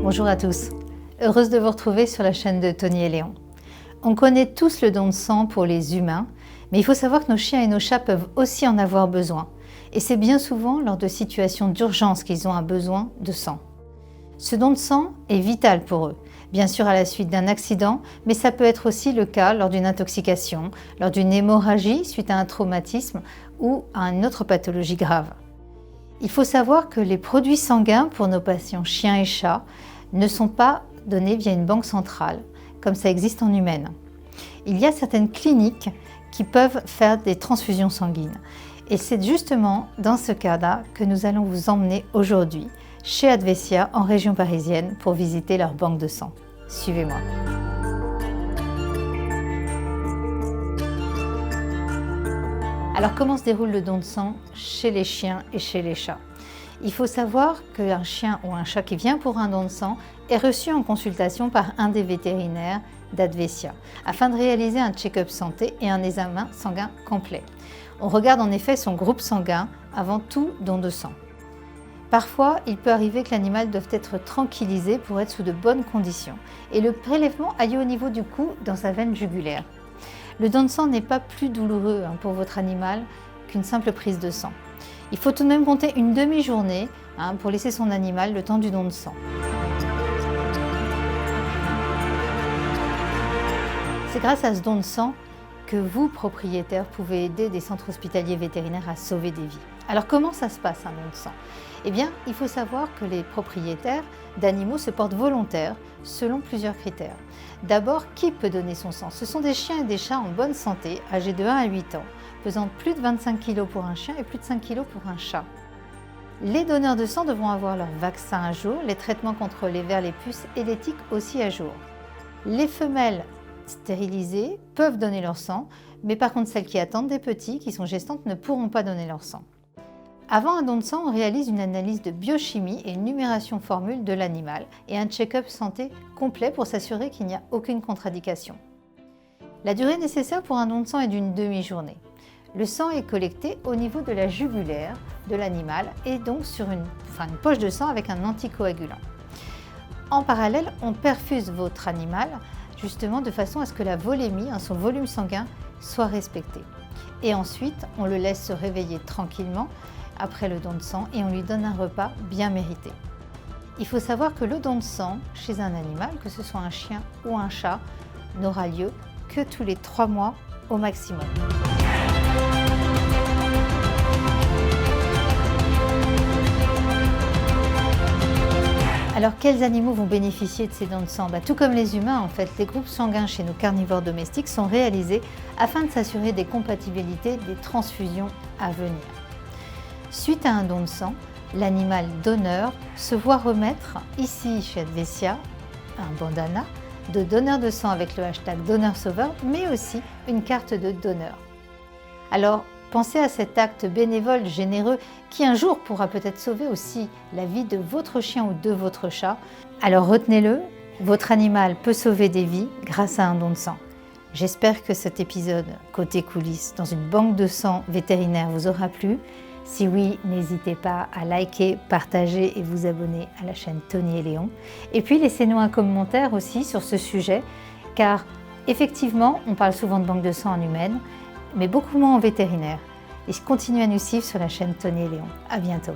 Bonjour à tous, heureuse de vous retrouver sur la chaîne de Tony et Léon. On connaît tous le don de sang pour les humains, mais il faut savoir que nos chiens et nos chats peuvent aussi en avoir besoin. Et c'est bien souvent lors de situations d'urgence qu'ils ont un besoin de sang. Ce don de sang est vital pour eux, bien sûr à la suite d'un accident, mais ça peut être aussi le cas lors d'une intoxication, lors d'une hémorragie suite à un traumatisme ou à une autre pathologie grave. Il faut savoir que les produits sanguins pour nos patients chiens et chats ne sont pas donnés via une banque centrale, comme ça existe en humaine. Il y a certaines cliniques qui peuvent faire des transfusions sanguines. Et c'est justement dans ce cas-là que nous allons vous emmener aujourd'hui chez Advesia en région parisienne pour visiter leur banque de sang. Suivez-moi. Alors comment se déroule le don de sang chez les chiens et chez les chats? Il faut savoir qu'un chien ou un chat qui vient pour un don de sang est reçu en consultation par un des vétérinaires d'Advesia afin de réaliser un check-up santé et un examen sanguin complet. On regarde en effet son groupe sanguin avant tout don de sang. Parfois, il peut arriver que l'animal doive être tranquillisé pour être sous de bonnes conditions et le prélèvement aille au niveau du cou dans sa veine jugulaire. Le don de sang n'est pas plus douloureux pour votre animal qu'une simple prise de sang. Il faut tout de même compter une demi-journée pour laisser son animal le temps du don de sang. C'est grâce à ce don de sang que vous, propriétaires, pouvez aider des centres hospitaliers vétérinaires à sauver des vies. Alors comment ça se passe un don de sang? Eh bien, il faut savoir que les propriétaires d'animaux se portent volontaires selon plusieurs critères. D'abord, qui peut donner son sang? Ce sont des chiens et des chats en bonne santé, âgés de 1 à 8 ans, pesant plus de 25 kg pour un chien et plus de 5 kg pour un chat. Les donneurs de sang devront avoir leur vaccin à jour, les traitements contre les vers, les puces et les tiques aussi à jour. Les femelles stérilisées peuvent donner leur sang, mais par contre celles qui attendent des petits, qui sont gestantes, ne pourront pas donner leur sang. Avant un don de sang, on réalise une analyse de biochimie et une numération formule de l'animal et un check-up santé complet pour s'assurer qu'il n'y a aucune contre-indication. La durée nécessaire pour un don de sang est d'une demi-journée. Le sang est collecté au niveau de la jugulaire de l'animal et donc sur une poche de sang avec un anticoagulant. En parallèle, on perfuse votre animal justement de façon à ce que la volémie, son volume sanguin, soit respecté. Et ensuite, on le laisse se réveiller tranquillement après le don de sang et on lui donne un repas bien mérité. Il faut savoir que le don de sang chez un animal, que ce soit un chien ou un chat, n'aura lieu que tous les 3 mois au maximum. Alors quels animaux vont bénéficier de ces dons de sang? Tout comme les humains en fait, les groupes sanguins chez nos carnivores domestiques sont réalisés afin de s'assurer des compatibilités des transfusions à venir. Suite à un don de sang, l'animal donneur se voit remettre, ici chez Advesia, un bandana de donneur de sang avec le hashtag donneur-sauveur, mais aussi une carte de donneur. Alors, pensez à cet acte bénévole, généreux, qui un jour pourra peut-être sauver aussi la vie de votre chien ou de votre chat. Alors retenez-le, votre animal peut sauver des vies grâce à un don de sang. J'espère que cet épisode côté coulisses dans une banque de sang vétérinaire vous aura plu. Si oui, n'hésitez pas à liker, partager et vous abonner à la chaîne Tony et Léon. Et puis laissez-nous un commentaire aussi sur ce sujet, car effectivement, on parle souvent de banque de sang en humaine, mais beaucoup moins en vétérinaire. Et continuez à nous suivre sur la chaîne Tony et Léon. À bientôt.